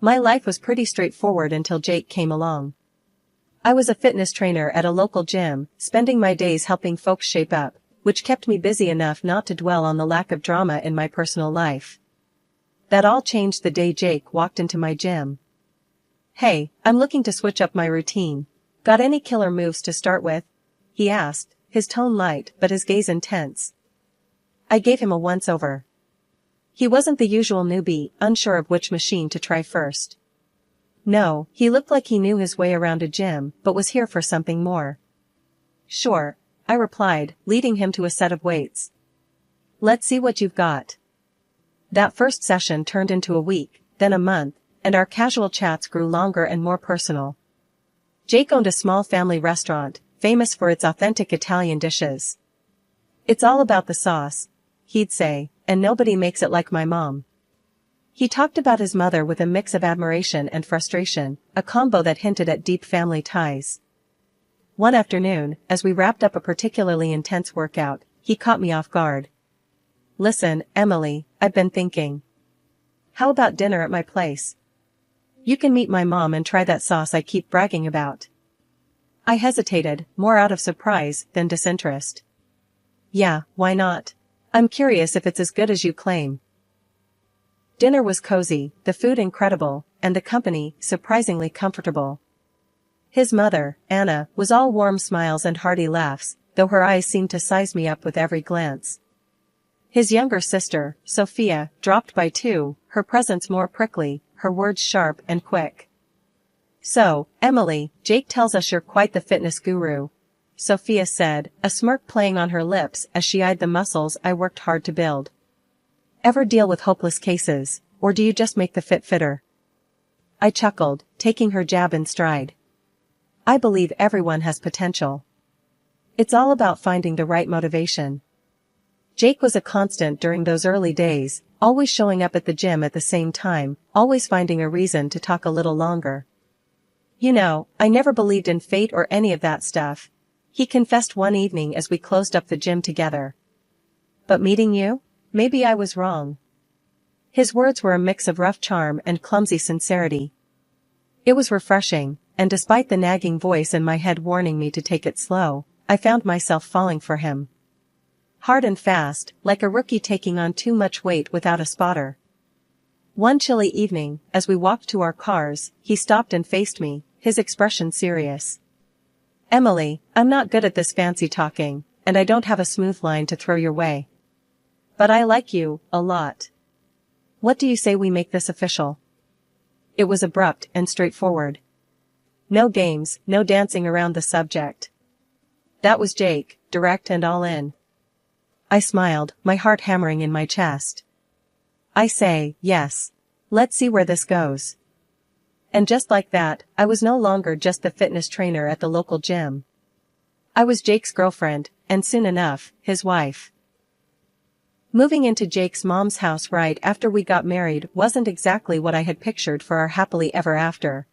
My life was pretty straightforward until Jake came along. I was a fitness trainer at a local gym, spending my days helping folks shape up, which kept me busy enough not to dwell on the lack of drama in my personal life. That all changed the day Jake walked into my gym. "Hey, I'm looking to switch up my routine. Got any killer moves to start with?" he asked, his tone light but his gaze intense. I gave him a once-over. He wasn't the usual newbie, unsure of which machine to try first. No, he looked like he knew his way around a gym, but was here for something more. "Sure," I replied, leading him to a set of weights. "Let's see what you've got." That first session turned into a week, then a month, and our casual chats grew longer and more personal. Jake owned a small family restaurant, famous for its authentic Italian dishes. "It's all about the sauce," he'd say, "and nobody makes it like my mom." He talked about his mother with a mix of admiration and frustration, a combo that hinted at deep family ties. One afternoon, as we wrapped up a particularly intense workout, he caught me off guard. "Listen, Emily, I've been thinking. How about dinner at my place? You can meet my mom and try that sauce I keep bragging about." I hesitated, more out of surprise than disinterest. "Yeah, why not? I'm curious if it's as good as you claim." Dinner was cozy, the food incredible, and the company surprisingly comfortable. His mother, Anna, was all warm smiles and hearty laughs, though her eyes seemed to size me up with every glance. His younger sister, Sophia, dropped by too, her presence more prickly, her words sharp and quick. "So, Emily, Jake tells us you're quite the fitness guru," Sophia said, a smirk playing on her lips as she eyed the muscles I worked hard to build. "Ever deal with hopeless cases, or do you just make the fit fitter?" I chuckled, taking her jab in stride. "I believe everyone has potential. It's all about finding the right motivation." Jake was a constant during those early days, always showing up at the gym at the same time, always finding a reason to talk a little longer. "You know, I never believed in fate or any of that stuff," he confessed one evening as we closed up the gym together. "But meeting you? Maybe I was wrong." His words were a mix of rough charm and clumsy sincerity. It was refreshing, and despite the nagging voice in my head warning me to take it slow, I found myself falling for him. Hard and fast, like a rookie taking on too much weight without a spotter. One chilly evening, as we walked to our cars, he stopped and faced me, his expression serious. "Emily, I'm not good at this fancy talking, and I don't have a smooth line to throw your way. But I like you, a lot. What do you say we make this official?" It was abrupt and straightforward. No games, no dancing around the subject. That was Jake, direct and all in. I smiled, my heart hammering in my chest. "I say, yes. Let's see where this goes." And just like that, I was no longer just the fitness trainer at the local gym. I was Jake's girlfriend, and soon enough, his wife. Moving into Jake's mom's house right after we got married wasn't exactly what I had pictured for our happily ever after.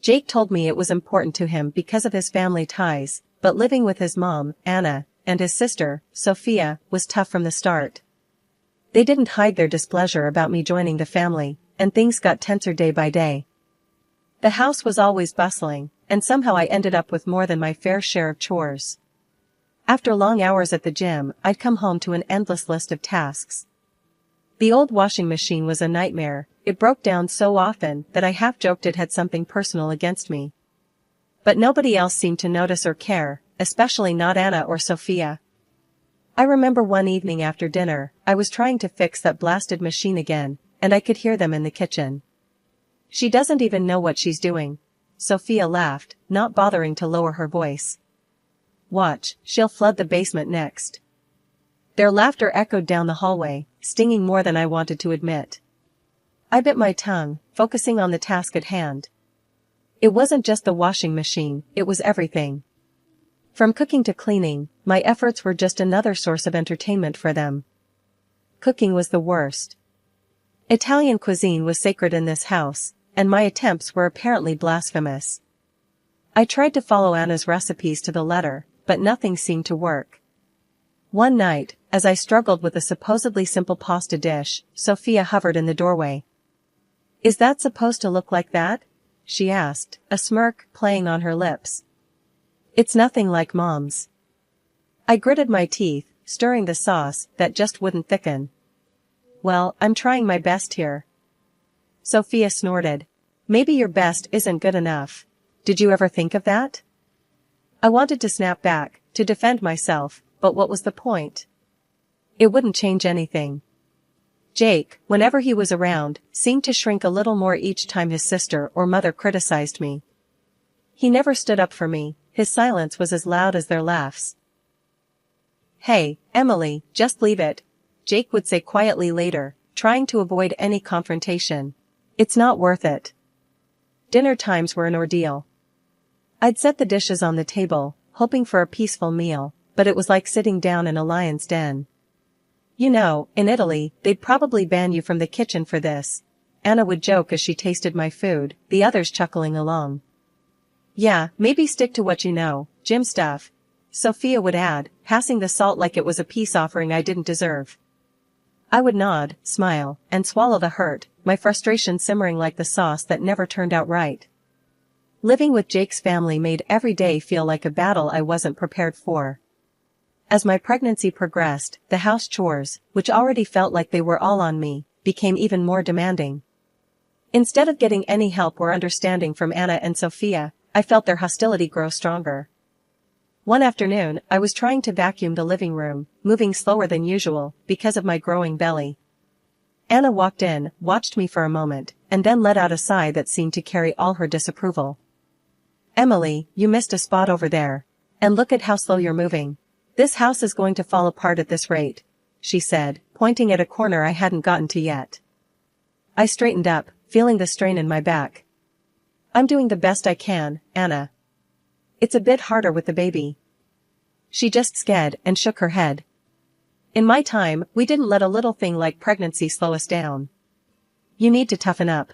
Jake told me it was important to him because of his family ties, but living with his mom, Anna, and his sister, Sophia, was tough from the start. They didn't hide their displeasure about me joining the family, and things got tenser day by day. The house was always bustling, and somehow I ended up with more than my fair share of chores. After long hours at the gym, I'd come home to an endless list of tasks. The old washing machine was a nightmare, it broke down so often that I half joked it had something personal against me. But nobody else seemed to notice or care, especially not Anna or Sophia. I remember one evening after dinner, I was trying to fix that blasted machine again, and I could hear them in the kitchen. "She doesn't even know what she's doing," Sophia laughed, not bothering to lower her voice. "Watch, she'll flood the basement next." Their laughter echoed down the hallway, stinging more than I wanted to admit. I bit my tongue, focusing on the task at hand. It wasn't just the washing machine, it was everything. From cooking to cleaning, my efforts were just another source of entertainment for them. Cooking was the worst. Italian cuisine was sacred in this house, and my attempts were apparently blasphemous. I tried to follow Anna's recipes to the letter, but nothing seemed to work. One night, as I struggled with a supposedly simple pasta dish, Sophia hovered in the doorway. Is that supposed to look like that? She asked, a smirk playing on her lips. It's nothing like Mom's. I gritted my teeth, stirring the sauce that just wouldn't thicken. Well, I'm trying my best here. Sophia snorted. Maybe your best isn't good enough. Did you ever think of that? I wanted to snap back, to defend myself, but what was the point? It wouldn't change anything. Jake, whenever he was around, seemed to shrink a little more each time his sister or mother criticized me. He never stood up for me, his silence was as loud as their laughs. Hey, Emily, just leave it, Jake would say quietly later, trying to avoid any confrontation. It's not worth it. Dinner times were an ordeal. I'd set the dishes on the table, hoping for a peaceful meal, but it was like sitting down in a lion's den. You know, in Italy, they'd probably ban you from the kitchen for this. Anna would joke as she tasted my food, the others chuckling along. Yeah, maybe stick to what you know, gym stuff, Sophia would add, passing the salt like it was a peace offering I didn't deserve. I would nod, smile, and swallow the hurt, my frustration simmering like the sauce that never turned out right. Living with Jake's family made every day feel like a battle I wasn't prepared for. As my pregnancy progressed, the house chores, which already felt like they were all on me, became even more demanding. Instead of getting any help or understanding from Anna and Sophia, I felt their hostility grow stronger. One afternoon, I was trying to vacuum the living room, moving slower than usual, because of my growing belly. Anna walked in, watched me for a moment, and then let out a sigh that seemed to carry all her disapproval. Emily, you missed a spot over there. And look at how slow you're moving. This house is going to fall apart at this rate, she said, pointing at a corner I hadn't gotten to yet. I straightened up, feeling the strain in my back. I'm doing the best I can, Anna. It's a bit harder with the baby. She just sked and shook her head. In my time, we didn't let a little thing like pregnancy slow us down. You need to toughen up.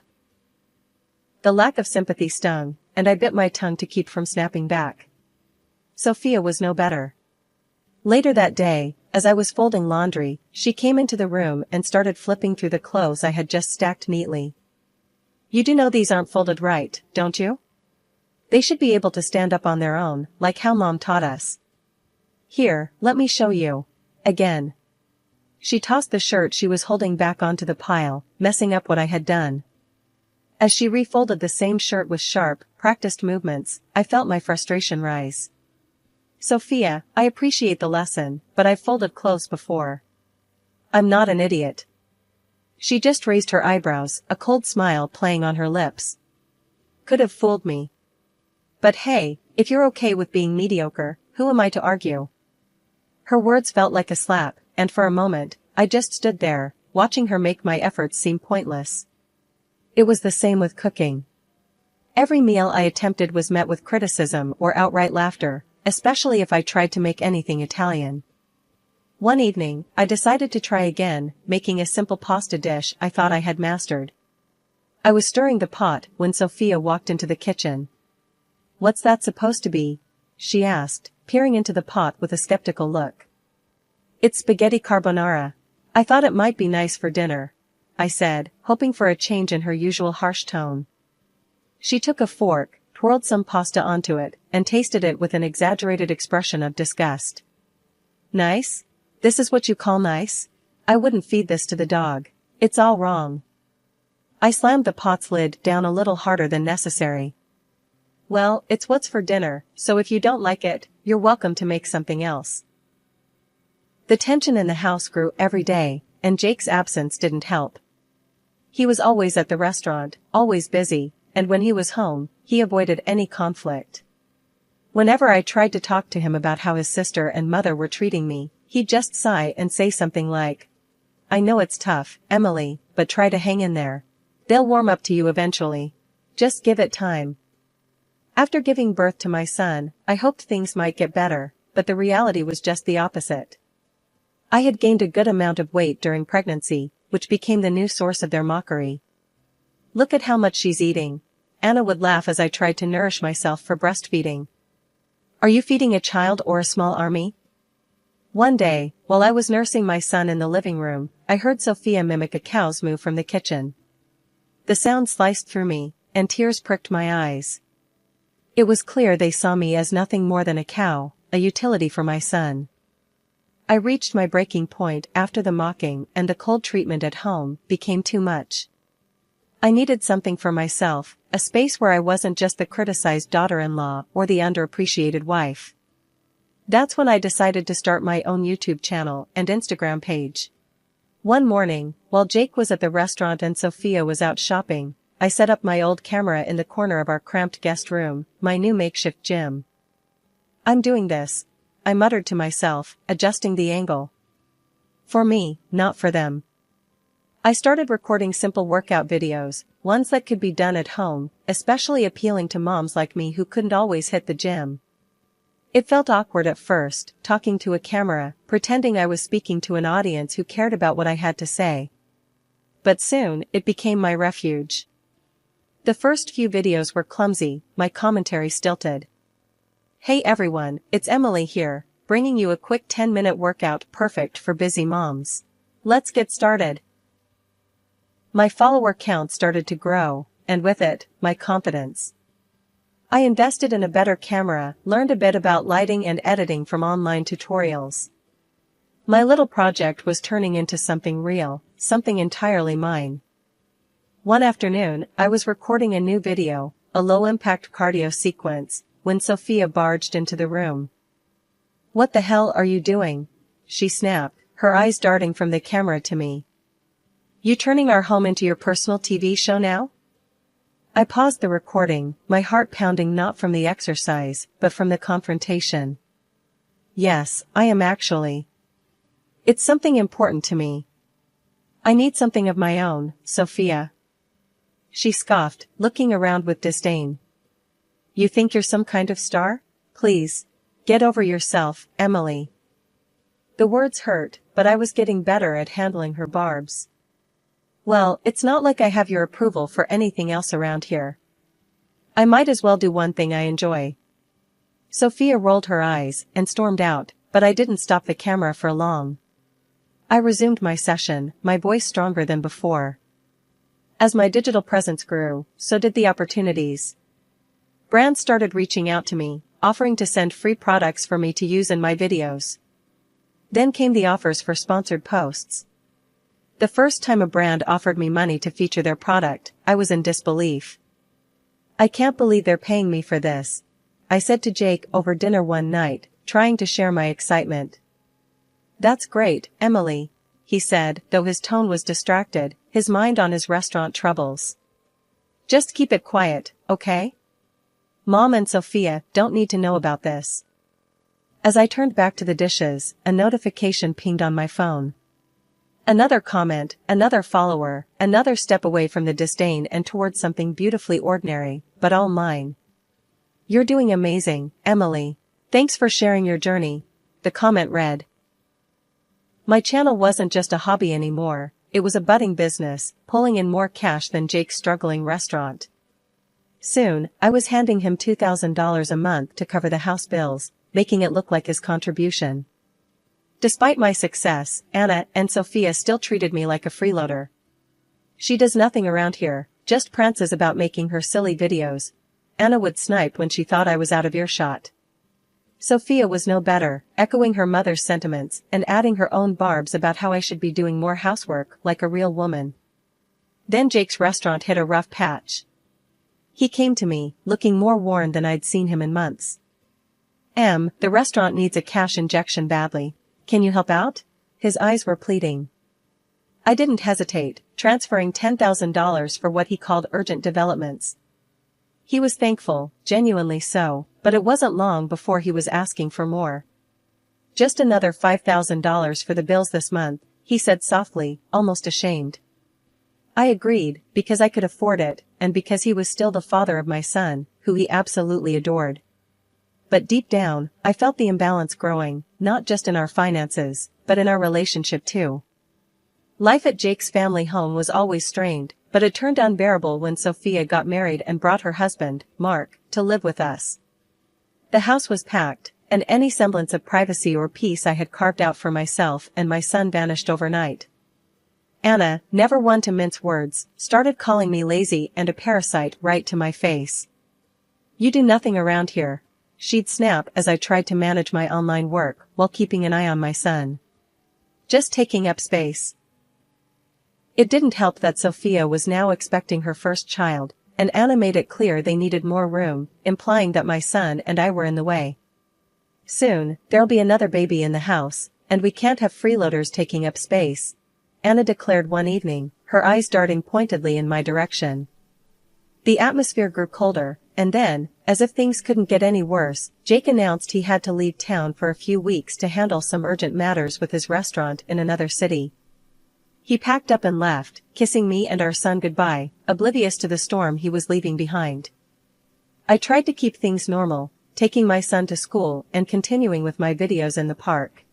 The lack of sympathy stung, and I bit my tongue to keep from snapping back. Sophia was no better. Later that day, as I was folding laundry, she came into the room and started flipping through the clothes I had just stacked neatly. You do know these aren't folded right, don't you? They should be able to stand up on their own, like how Mom taught us. Here, let me show you. Again. She tossed the shirt she was holding back onto the pile, messing up what I had done. As she refolded the same shirt with sharp, practiced movements, I felt my frustration rise. Sophia, I appreciate the lesson, but I've folded clothes before. I'm not an idiot. She just raised her eyebrows, a cold smile playing on her lips. Could have fooled me. But hey, if you're okay with being mediocre, who am I to argue? Her words felt like a slap, and for a moment, I just stood there, watching her make my efforts seem pointless. It was the same with cooking. Every meal I attempted was met with criticism or outright laughter, especially if I tried to make anything Italian. One evening, I decided to try again, making a simple pasta dish I thought I had mastered. I was stirring the pot when Sophia walked into the kitchen. What's that supposed to be? She asked, peering into the pot with a skeptical look. It's spaghetti carbonara. I thought it might be nice for dinner, I said, hoping for a change in her usual harsh tone. She took a fork, twirled some pasta onto it, and tasted it with an exaggerated expression of disgust. Nice? This is what you call nice? I wouldn't feed this to the dog. It's all wrong. I slammed the pot's lid down a little harder than necessary. Well, it's what's for dinner, so if you don't like it, you're welcome to make something else. The tension in the house grew every day, and Jake's absence didn't help. He was always at the restaurant, always busy, and when he was home, he avoided any conflict. Whenever I tried to talk to him about how his sister and mother were treating me, he'd just sigh and say something like, I know it's tough, Emily, but try to hang in there. They'll warm up to you eventually. Just give it time. After giving birth to my son, I hoped things might get better, but the reality was just the opposite. I had gained a good amount of weight during pregnancy, which became the new source of their mockery. Look at how much she's eating. Anna would laugh as I tried to nourish myself for breastfeeding. Are you feeding a child or a small army? One day, while I was nursing my son in the living room, I heard Sophia mimic a cow's moo from the kitchen. The sound sliced through me, and tears pricked my eyes. It was clear they saw me as nothing more than a cow, a utility for my son. I reached my breaking point after the mocking, and the cold treatment at home became too much. I needed something for myself, a space where I wasn't just the criticized daughter-in-law or the underappreciated wife. That's when I decided to start my own YouTube channel and Instagram page. One morning, while Jake was at the restaurant and Sophia was out shopping, I set up my old camera in the corner of our cramped guest room, my new makeshift gym. "I'm doing this," I muttered to myself, adjusting the angle. "For me, not for them." I started recording simple workout videos, ones that could be done at home, especially appealing to moms like me who couldn't always hit the gym. It felt awkward at first, talking to a camera, pretending I was speaking to an audience who cared about what I had to say. But soon, it became my refuge. The first few videos were clumsy, my commentary stilted. "Hey everyone, it's Emily here, bringing you a quick 10-minute workout perfect for busy moms. Let's get started." My follower count started to grow, and with it, my confidence. I invested in a better camera, learned a bit about lighting and editing from online tutorials. My little project was turning into something real, something entirely mine. One afternoon, I was recording a new video, a low-impact cardio sequence, when Sophia barged into the room. "What the hell are you doing?" she snapped, her eyes darting from the camera to me. "You turning our home into your personal TV show now?" I paused the recording, my heart pounding not from the exercise, but from the confrontation. "Yes, I am actually. It's something important to me. I need something of my own, Sophia." She scoffed, looking around with disdain. "You think you're some kind of star? Please. Get over yourself, Emily." The words hurt, but I was getting better at handling her barbs. "Well, it's not like I have your approval for anything else around here. I might as well do one thing I enjoy." Sophia rolled her eyes and stormed out, but I didn't stop the camera for long. I resumed my session, my voice stronger than before. As my digital presence grew, so did the opportunities. Brands started reaching out to me, offering to send free products for me to use in my videos. Then came the offers for sponsored posts. The first time a brand offered me money to feature their product, I was in disbelief. "I can't believe they're paying me for this," I said to Jake over dinner one night, trying to share my excitement. "That's great, Emily," he said, though his tone was distracted, his mind on his restaurant troubles. "Just keep it quiet, okay? Mom and Sophia don't need to know about this." As I turned back to the dishes, a notification pinged on my phone. Another comment, another follower, another step away from the disdain and towards something beautifully ordinary, but all mine. "You're doing amazing, Emily. Thanks for sharing your journey," the comment read. My channel wasn't just a hobby anymore, it was a budding business, pulling in more cash than Jake's struggling restaurant. Soon, I was handing him $2,000 a month to cover the house bills, making it look like his contribution. Despite my success, Anna and Sophia still treated me like a freeloader. "She does nothing around here, just prances about making her silly videos," Anna would snipe when she thought I was out of earshot. Sophia was no better, echoing her mother's sentiments and adding her own barbs about how I should be doing more housework like a real woman. Then Jake's restaurant hit a rough patch. He came to me, looking more worn than I'd seen him in months. The restaurant needs a cash injection badly. Can you help out?" His eyes were pleading. I didn't hesitate, transferring $10,000 for what he called urgent developments. He was thankful, genuinely so, but it wasn't long before he was asking for more. "Just another $5,000 for the bills this month," he said softly, almost ashamed. I agreed, because I could afford it, and because he was still the father of my son, who he absolutely adored. But deep down, I felt the imbalance growing, not just in our finances, but in our relationship too. Life at Jake's family home was always strained, but it turned unbearable when Sophia got married and brought her husband, Mark, to live with us. The house was packed, and any semblance of privacy or peace I had carved out for myself and my son vanished overnight. Anna, never one to mince words, started calling me lazy and a parasite right to my face. "You do nothing around here," she'd snap as I tried to manage my online work while keeping an eye on my son. "Just taking up space." It didn't help that Sophia was now expecting her first child, and Anna made it clear they needed more room, implying that my son and I were in the way. "Soon, there'll be another baby in the house, and we can't have freeloaders taking up space," Anna declared one evening, her eyes darting pointedly in my direction. The atmosphere grew colder, and then, as if things couldn't get any worse, Jake announced he had to leave town for a few weeks to handle some urgent matters with his restaurant in another city. He packed up and left, kissing me and our son goodbye, oblivious to the storm he was leaving behind. I tried to keep things normal, taking my son to school and continuing with my videos in the park.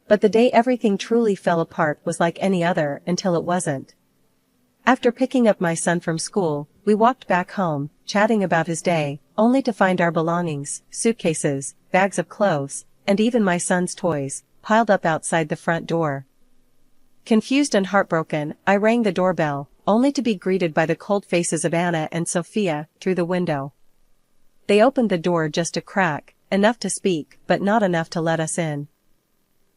But the day everything truly fell apart was like any other until it wasn't. After picking up my son from school, we walked back home, chatting about his day, only to find our belongings, suitcases, bags of clothes, and even my son's toys, piled up outside the front door. Confused and heartbroken, I rang the doorbell, only to be greeted by the cold faces of Anna and Sophia through the window. They opened the door just a crack, enough to speak, but not enough to let us in.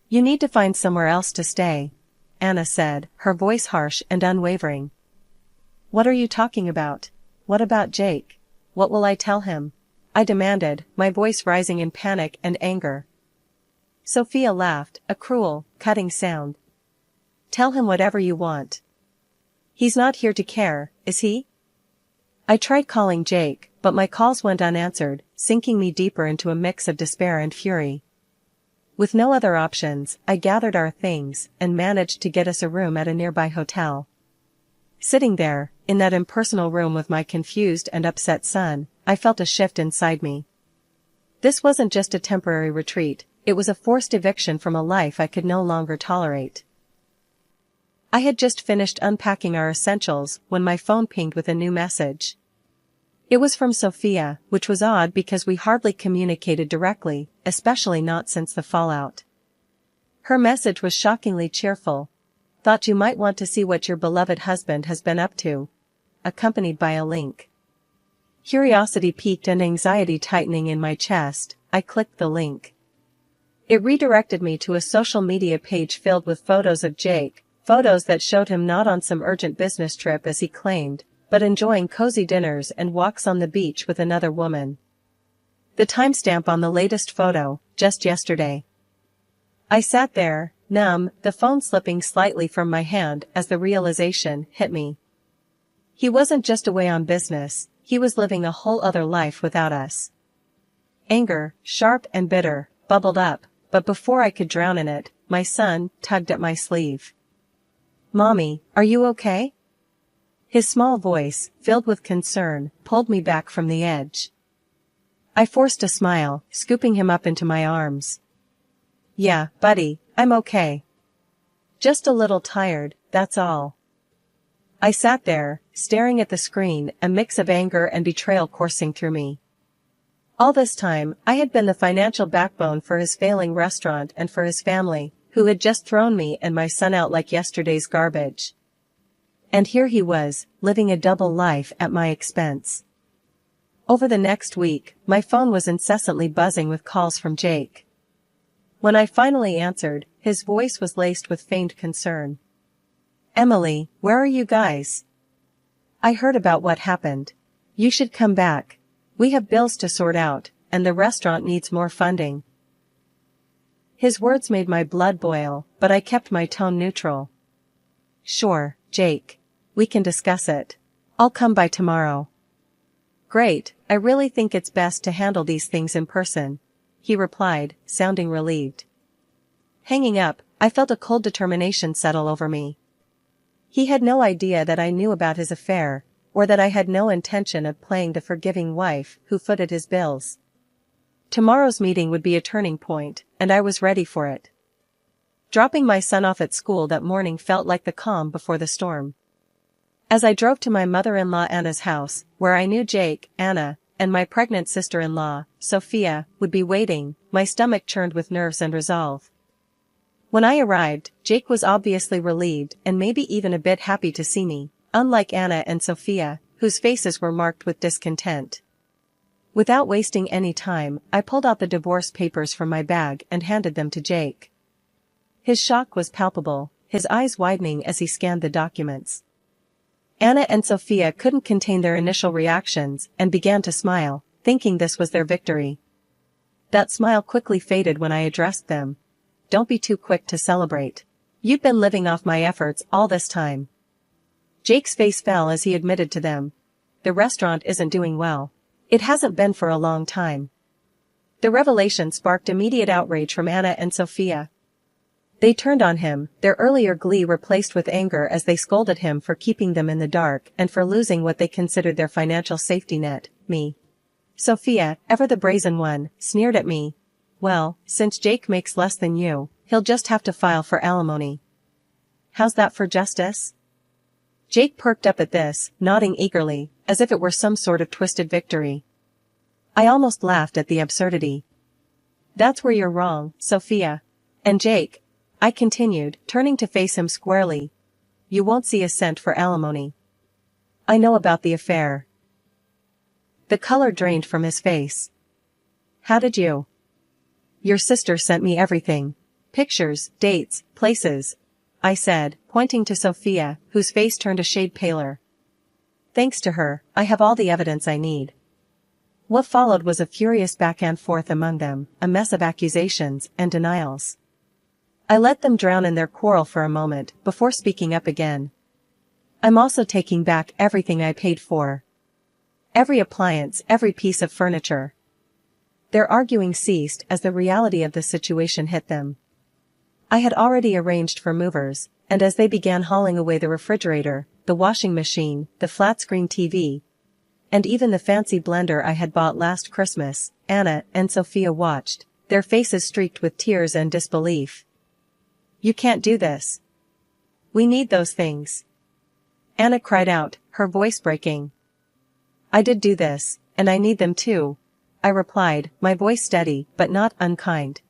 "You need to find somewhere else to stay," Anna said, her voice harsh and unwavering. "What are you talking about? What about Jake? What will I tell him?" I demanded, my voice rising in panic and anger. Sophia laughed, a cruel, cutting sound. "Tell him whatever you want. He's not here to care, is he?" I tried calling Jake, but my calls went unanswered, sinking me deeper into a mix of despair and fury. With no other options, I gathered our things and managed to get us a room at a nearby hotel. Sitting there, in that impersonal room with my confused and upset son, I felt a shift inside me. This wasn't just a temporary retreat, it was a forced eviction from a life I could no longer tolerate. I had just finished unpacking our essentials when my phone pinged with a new message. It was from Sophia, which was odd because we hardly communicated directly, especially not since the fallout. Her message was shockingly cheerful. "Thought you might want to see what your beloved husband has been up to," accompanied by a link. Curiosity piqued and anxiety tightening in my chest, I clicked the link. It redirected me to a social media page filled with photos of Jake, photos that showed him not on some urgent business trip as he claimed, but enjoying cozy dinners and walks on the beach with another woman. The timestamp on the latest photo, just yesterday. I sat there, numb, the phone slipping slightly from my hand as the realization hit me. He wasn't just away on business, he was living a whole other life without us. Anger, sharp and bitter, bubbled up, but before I could drown in it, my son tugged at my sleeve. "Mommy, are you okay?" His small voice, filled with concern, pulled me back from the edge. I forced a smile, scooping him up into my arms. "Yeah, buddy, I'm okay. Just a little tired, that's all." I sat there, staring at the screen, a mix of anger and betrayal coursing through me. All this time, I had been the financial backbone for his failing restaurant and for his family, who had just thrown me and my son out like yesterday's garbage. And here he was, living a double life at my expense. Over the next week, my phone was incessantly buzzing with calls from Jake. When I finally answered, his voice was laced with feigned concern. "Emily, where are you guys? I heard about what happened. You should come back. We have bills to sort out, and the restaurant needs more funding." His words made my blood boil, but I kept my tone neutral. "Sure, Jake. We can discuss it. I'll come by tomorrow." "Great, I really think it's best to handle these things in person," he replied, sounding relieved. Hanging up, I felt a cold determination settle over me. He had no idea that I knew about his affair, or that I had no intention of playing the forgiving wife who footed his bills. Tomorrow's meeting would be a turning point, and I was ready for it. Dropping my son off at school that morning felt like the calm before the storm. As I drove to my mother-in-law Anna's house, where I knew Jake, Anna, and my pregnant sister-in-law, Sophia, would be waiting, my stomach churned with nerves and resolve. When I arrived, Jake was obviously relieved and maybe even a bit happy to see me, unlike Anna and Sophia, whose faces were marked with discontent. Without wasting any time, I pulled out the divorce papers from my bag and handed them to Jake. His shock was palpable, his eyes widening as he scanned the documents. Anna and Sophia couldn't contain their initial reactions and began to smile, thinking this was their victory. That smile quickly faded when I addressed them. Don't be too quick to celebrate. You've been living off my efforts all this time. Jake's face fell as he admitted to them. The restaurant isn't doing well. It hasn't been for a long time. The revelation sparked immediate outrage from Anna and Sophia. They turned on him, their earlier glee replaced with anger as they scolded him for keeping them in the dark and for losing what they considered their financial safety net, me. Sophia, ever the brazen one, sneered at me. Well, since Jake makes less than you, he'll just have to file for alimony. How's that for justice? Jake perked up at this, nodding eagerly, as if it were some sort of twisted victory. I almost laughed at the absurdity. That's where you're wrong, Sophia. And Jake, I continued, turning to face him squarely. You won't see a cent for alimony. I know about the affair. The color drained from his face. How did you? Your sister sent me everything. Pictures, dates, places, I said, pointing to Sophia, whose face turned a shade paler. Thanks to her, I have all the evidence I need. What followed was a furious back and forth among them, a mess of accusations and denials. I let them drown in their quarrel for a moment before speaking up again. I'm also taking back everything I paid for. Every appliance, every piece of furniture. Their arguing ceased as the reality of the situation hit them. I had already arranged for movers, and as they began hauling away the refrigerator, the washing machine, the flat-screen TV, and even the fancy blender I had bought last Christmas, Anna and Sophia watched, their faces streaked with tears and disbelief. You can't do this. We need those things. Anna cried out, her voice breaking. I did do this, and I need them too, I replied, my voice steady but not unkind.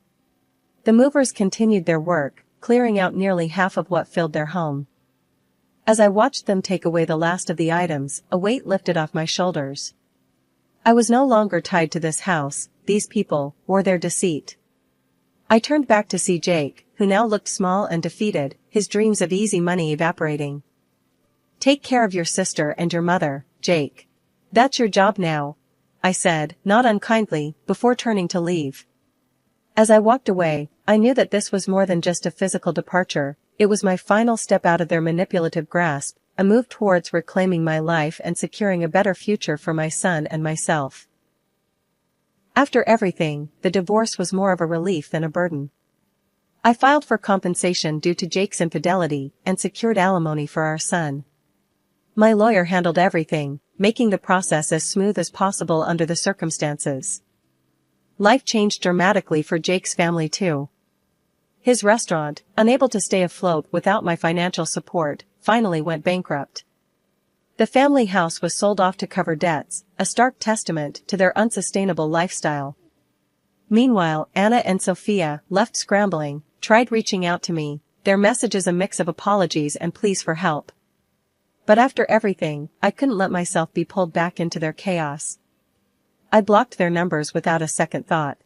The movers continued their work, clearing out nearly half of what filled their home. As I watched them take away the last of the items, a weight lifted off my shoulders. I was no longer tied to this house, these people, or their deceit. I turned back to see Jake, who now looked small and defeated, his dreams of easy money evaporating. Take care of your sister and your mother, Jake. That's your job now, I said, not unkindly, before turning to leave. As I walked away, I knew that this was more than just a physical departure, it was my final step out of their manipulative grasp, a move towards reclaiming my life and securing a better future for my son and myself. After everything, the divorce was more of a relief than a burden. I filed for compensation due to Jake's infidelity and secured alimony for our son. My lawyer handled everything, making the process as smooth as possible under the circumstances. Life changed dramatically for Jake's family too. His restaurant, unable to stay afloat without my financial support, finally went bankrupt. The family house was sold off to cover debts, a stark testament to their unsustainable lifestyle. Meanwhile, Anna and Sophia, left scrambling, tried reaching out to me, their messages a mix of apologies and pleas for help. But after everything, I couldn't let myself be pulled back into their chaos. I blocked their numbers without a second thought.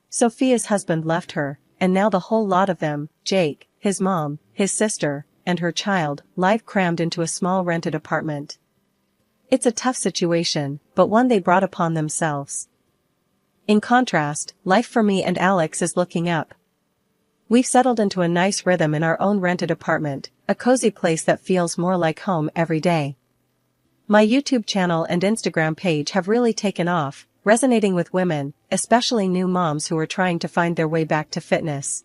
Sophia's husband left her, and now the whole lot of them, Jake, his mom, his sister, and her child, live crammed into a small rented apartment. It's a tough situation, but one they brought upon themselves. In contrast, life for me and Alex is looking up. We've settled into a nice rhythm in our own rented apartment, a cozy place that feels more like home every day. My YouTube channel and Instagram page have really taken off, resonating with women, especially new moms who are trying to find their way back to fitness.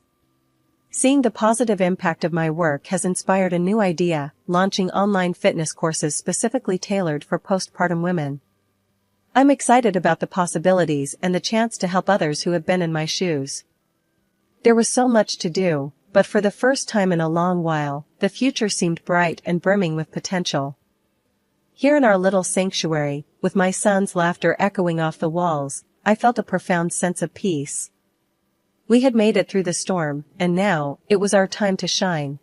Seeing the positive impact of my work has inspired a new idea, launching online fitness courses specifically tailored for postpartum women. I'm excited about the possibilities and the chance to help others who have been in my shoes. There was so much to do, but for the first time in a long while, the future seemed bright and brimming with potential. Here in our little sanctuary, with my son's laughter echoing off the walls, I felt a profound sense of peace. We had made it through the storm, and now, it was our time to shine.